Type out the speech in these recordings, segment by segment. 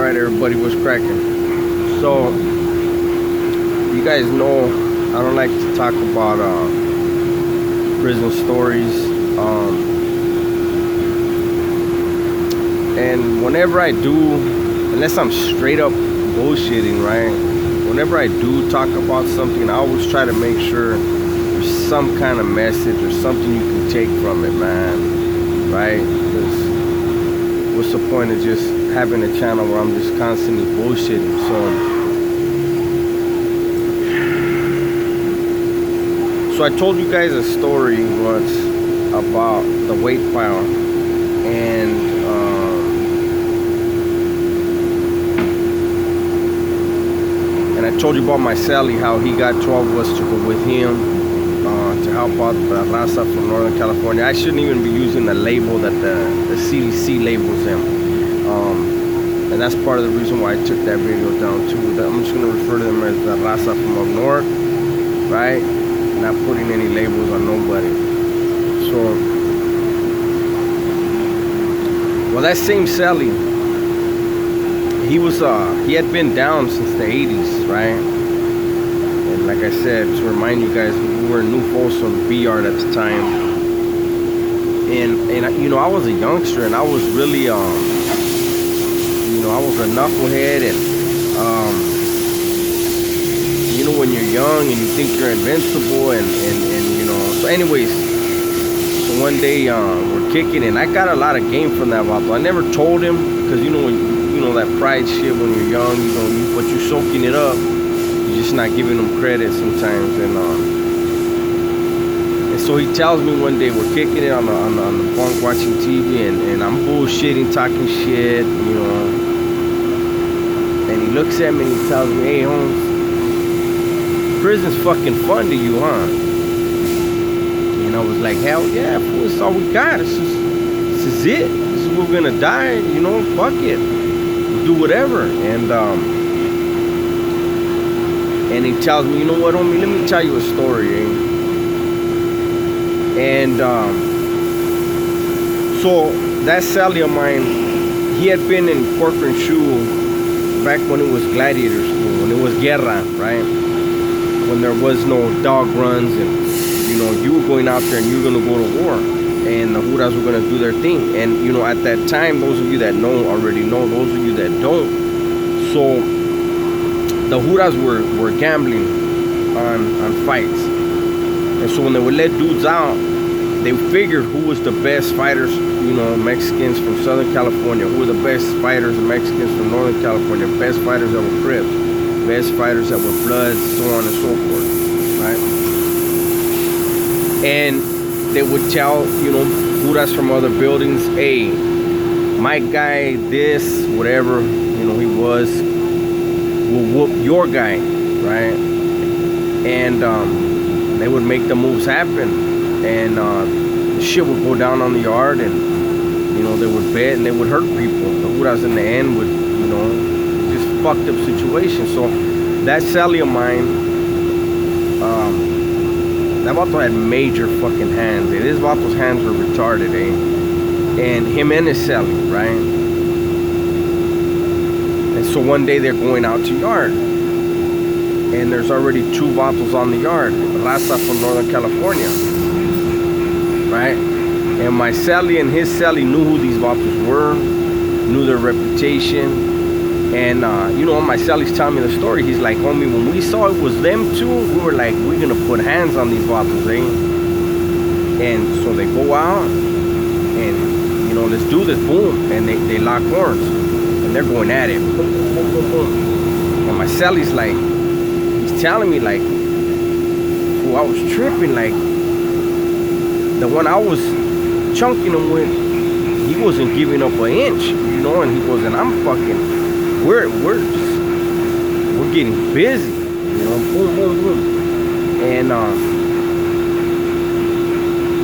Alright, everybody, what's cracking? So, you guys know I don't like to talk about prison stories. And whenever I do, unless I'm straight up bullshitting, right? Whenever I do talk about something, I always try to make sure there's some kind of message or something you can take from it, man. Right? Because what's the point of just having a channel where I'm just constantly bullshitting? So I told you guys a story once about the weight pile, and I told you about my Sally, how he got 12 of us to go with him to help out the raza from Northern California. I shouldn't even be using the label that the CDC labels them. And that's part of the reason why I took that video down too. I'm just going to refer to them as the raza from up north, right? Not putting any labels on nobody. So, well, that same Sally, he had been down since the 80s, right? And like I said, to remind you guys, we were in New Folsom, B-Yard at the time. And you know, I was a youngster, and I was really, you know, I was a knucklehead, and you know, when you're young and you think you're invincible, and you know, so anyways, so one day we're kicking, and I got a lot of game from that vato. I never told him, because you know, that pride shit when you're young, you know, but you're soaking it up, you're just not giving them credit sometimes. And so he tells me one day, we're kicking it on the bunk watching TV, and I'm bullshitting, talking shit, you know. And he looks at me and he tells me, hey, Holmes, prison's fucking fun to you, huh? And I was like, hell yeah, fool, this is all we got. This is it. This is where we're gonna die, you know, fuck it. We'll do whatever. And he tells me, you know what, homie, let me tell you a story, eh? And so that Sally of mine, he had been in Corcoran Shoe back when it was gladiator school, when it was guerra, right? When there was no dog runs, and you know, you were going out there and you were gonna go to war, and the Juras were gonna do their thing. And you know, at that time, those of you that know already know, those of you that don't, so the Juras were gambling on fights. And so when they would let dudes out, they figured who was the best fighters, you know, Mexicans from Southern California, who were the best fighters, Mexicans from Northern California, best fighters that were Crips, best fighters that were Bloods, so on and so forth, right? And they would tell, you know, Juras from other buildings, hey, my guy, this, whatever, you know, he was, will whoop your guy, right? And they would make the moves happen, and shit would go down on the yard, and you know, they would bet and they would hurt people. The Juras in the end would, you know, just fucked up situation. So that Sally of mine, that vato had major fucking hands. This vato's hands were retarded, eh? And him and his Sally, right? And so one day they're going out to yard, and there's already two vatos on the yard, raza from Northern California, right? And my Sally and his Sally knew who these vatos were, knew their reputation. And you know, my Sally's telling me the story. He's like, homie, when we saw it was them two, we were like, we're gonna put hands on these vatos, eh? And so they go out, and you know, let's do this, boom, and they lock horns, and they're going at it, boom, boom, boom, boom, boom. And my Sally's like, telling me like, oh, I was tripping, like the one I was chunking him with, he wasn't giving up an inch, you know, and he goes, and I'm fucking, we're getting busy, you know, boom, boom, boom. And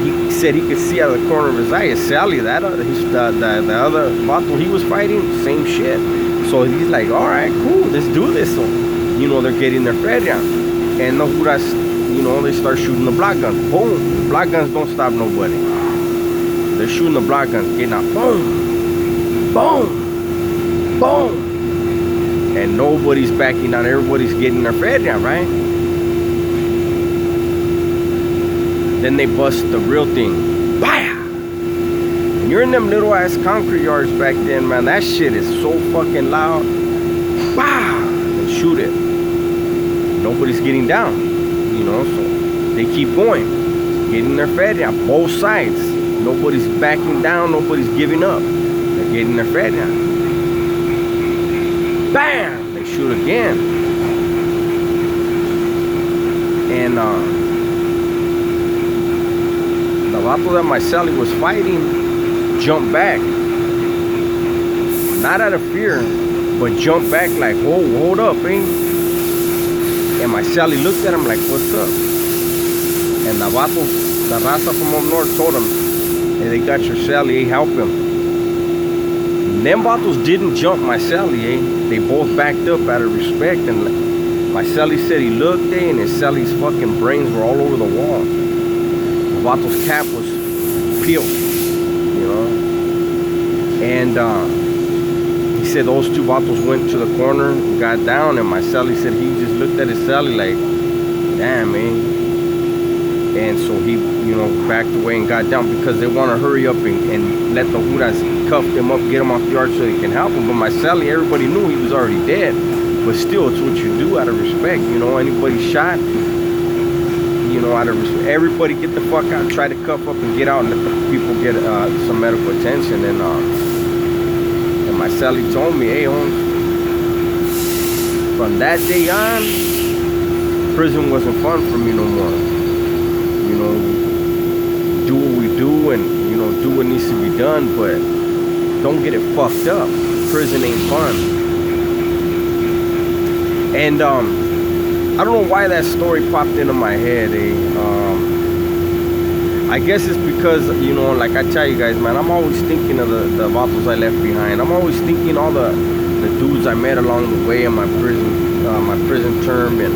he said he could see out of the corner of his eye, Sally, the other vato he was fighting, same shit. So he's like, all right, cool, let's do this. So, you know, they're getting their feria, and the Juras, you know, they start shooting the block guns. Boom. The block guns don't stop nobody. They're shooting the block guns, getting out. Boom. Boom. Boom. and nobody's backing down. Everybody's getting their feria, right? Then they bust the real thing. Baya! And you're in them little ass concrete yards back then, man. That shit is so fucking loud. Wow! They shoot it. Nobody's getting down, you know, so they keep going, getting their feria, both sides. Nobody's backing down, nobody's giving up. They're getting their feria. Bam! They shoot again. And the vato that my celly was fighting jumped back. Not out of fear, but jumped back like, whoa, hold up, eh? And my celly looked at him like, what's up? And the vato, the raza from up north told him, hey, they got your celly, hey, help him. And them vatos didn't jump my celly, eh? They both backed up out of respect. And my celly said he looked, eh? And his celly's fucking brains were all over the wall. The vato's cap was peeled, you know? And he said those two vatos went to the corner and got down, and my celly said he just looked at his celly like, damn, man. And so he, you know, backed away and got down because they want to hurry up and let the Juras cuff them up, get them off the yard so they can help him. But my celly, everybody knew he was already dead. But still, it's what you do out of respect, you know. Anybody shot, you know, out of respect, everybody get the fuck out, try to cuff up and get out and let the people get some medical attention. And my celly told me, hey, Holmes, from that day on, prison wasn't fun for me no more. You know, do what we do and, you know, do what needs to be done, but don't get it fucked up. Prison ain't fun. And I don't know why that story popped into my head, eh? I guess it's because, you know, like I tell you guys, man, I'm always thinking of the vatos I left behind. I'm always thinking all the dudes I met along the way in my prison term, and,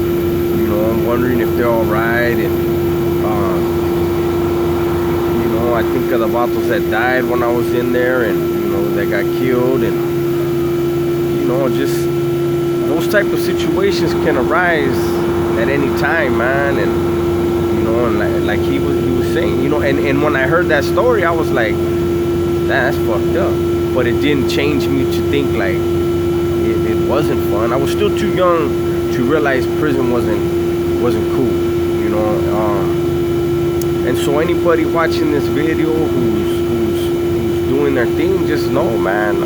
you know, I'm wondering if they're all right. And you know, I think of the vatos that died when I was in there, and, you know, that got killed, and, you know, just those type of situations can arise at any time, man. And, you know, and like he was saying, you know, and when I heard that story, I was like, that's fucked up. But it didn't change me to think like it wasn't fun. I was still too young to realize prison wasn't cool, you know. And so anybody watching this video who's doing their thing, just know, man,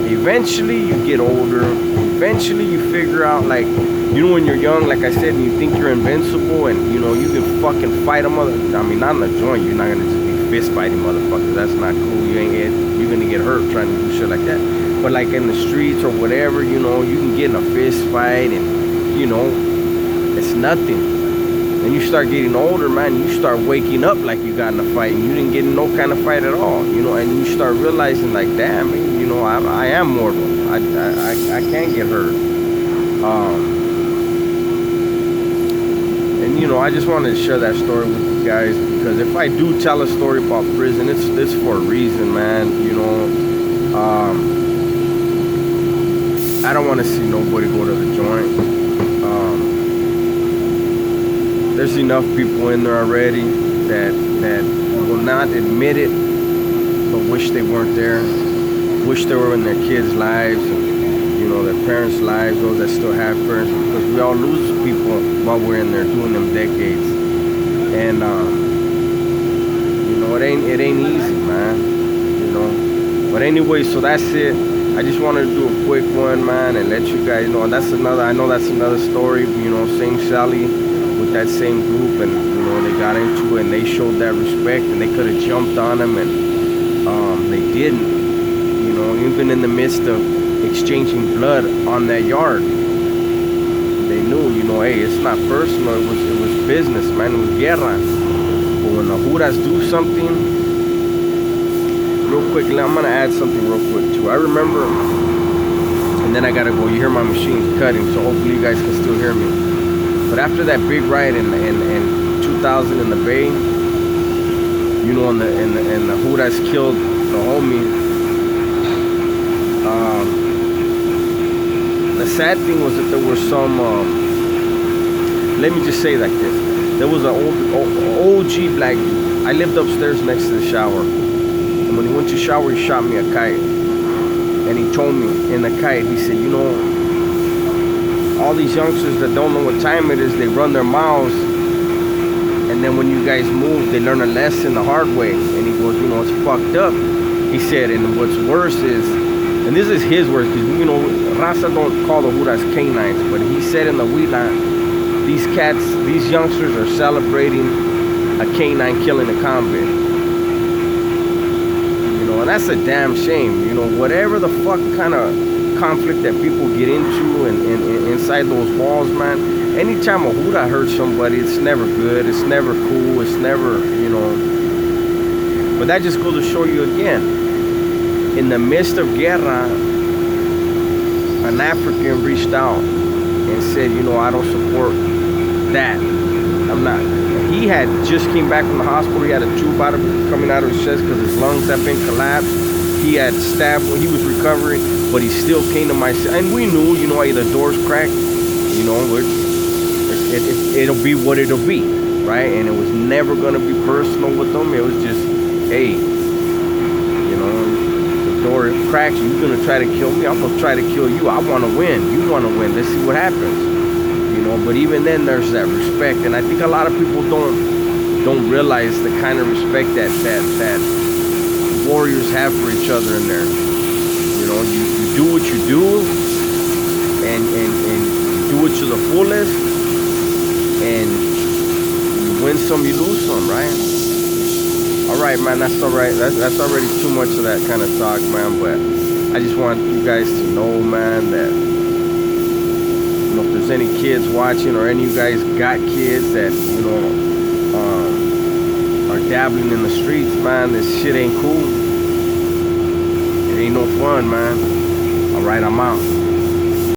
eventually you get older, eventually you figure out, like, you know, when you're young, like I said, and you think you're invincible, and, you know, you can fucking fight a mother, I mean, not in a joint, you're not gonna just be fist fighting motherfuckers, that's not cool. You're gonna get hurt trying to do shit like that. But like in the streets or whatever, you know, you can get in a fist fight, and, you know, it's nothing. And you start getting older, man, you start waking up like you got in a fight, and you didn't get in no kind of fight at all, you know. And you start realizing, like, damn, man, you know, I am mortal. I can get hurt. And, you know, I just wanted to share that story with you guys, because if I do tell a story about prison, it's for a reason, man. You know, I don't want to see nobody go to the joint. There's enough people in there already that will not admit it, but wish they weren't there. Wish they were in their kids' lives, and, you know, their parents' lives, those that still have parents, because we all lose people while we're in there doing them decades. And you know, it ain't easy, man. You know. But anyway, so that's it. I just wanted to do a quick one, man, and let you guys know. And I know that's another story. You know, same Sally with that same group, and, you know, they got into it and they showed that respect, and they could have jumped on them, and they didn't. You know, even in the midst of exchanging blood on that yard, they knew, you know, hey, it's not personal, it was business, man, it was guerra. But when the Juras do something, real quick, I'm gonna add something real quick too. I remember, and then I gotta go, you hear my machine cutting, so hopefully you guys can still hear me. But after that big riot in 2000 in the Bay, you know, and the Juras killed the homie, The sad thing was that there were some. Let me just say like this: there was an OG black dude. I lived upstairs next to the shower, and when he went to shower, he shot me a kite. And he told me in the kite, he said, you know, all these youngsters that don't know what time it is, they run their mouths, and then when you guys move, they learn a lesson the hard way. And he goes, you know, it's fucked up. He said, and what's worse is, and this is his words, because, you know, Raza don't call the Judas canines, but he said in the Huila, these cats, these youngsters are celebrating a canine killing a convict. You know, and that's a damn shame. You know, whatever the fuck kind of conflict that people get into and inside those walls, man, anytime a Juda hurts somebody, it's never good, it's never cool, it's never, you know. But that just goes to show you again, in the midst of guerra, an African reached out and said, you know, I don't support that. I'm not. He had just came back from the hospital. He had a tube coming out of his chest because his lungs had been collapsed. He had stabbed when he was recovering, but he still came to my cell. And we knew, you know, the doors cracked, you know, it'll be what it'll be, right? And it was never going to be personal with them. It was just, hey, you know, the door cracks, you're going to try to kill me, I'm going to try to kill you. I want to win, you want to win, let's see what happens. You know, but even then there's that respect, and I think a lot of people don't realize the kind of respect that warriors have for each other in there. You know, you do what you do, and do it to the fullest, and you win some, you lose some, right? All right, man, that's all right. That's already too much of that kind of talk, man. But I just want you guys to know, man, that, you know, if there's any kids watching or any of you guys got kids that, you know, are dabbling in the streets, man, this shit ain't cool. It ain't no fun, man. All right, I'm out.